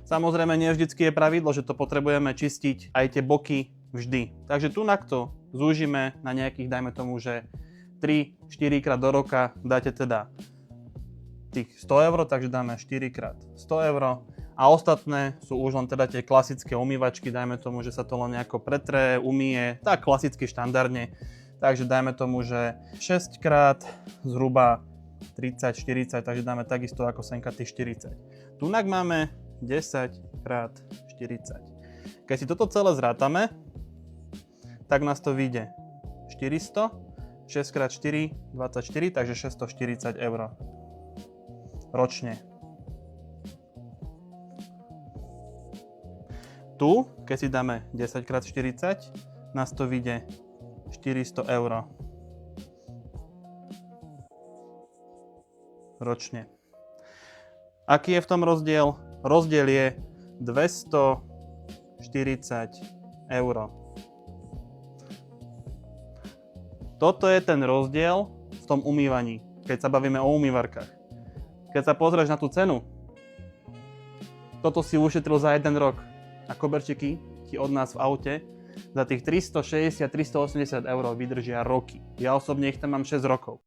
Samozrejme, nie vždycky je pravidlo, že to potrebujeme čistiť aj tie boky vždy. Takže tu to zúžime na nejakých, dajme tomu, že 3-4 krát do roka dáte teda tých 100 eur, takže dáme 4 krát 100 eur. A ostatné sú už len teda tie klasické umývačky, dajme tomu, že sa to len nejako pretre, umýje, tak klasicky štandardne. Takže dajme tomu, že 6 krát zhruba 30-40, takže dáme takisto ako senka tých 40. Tunak máme 10 krát 40. Keď si toto celé zrátame, tak nás to vyjde 400, 6 krát 4, 24, takže 640 eur ročne. Tu, keď si dáme 10 x 40, nás to vyjde 400 eur ročne. Aký je v tom rozdiel? Rozdiel je 240 eur. Toto je ten rozdiel v tom umývaní, keď sa bavíme o umývarkách. Keď sa pozrieš na tú cenu, toto si ušetril za 1 rok. A koberčeky ti od nás v aute za tých 360-380 eur vydržia roky. Ja osobne ich tam mám 6 rokov.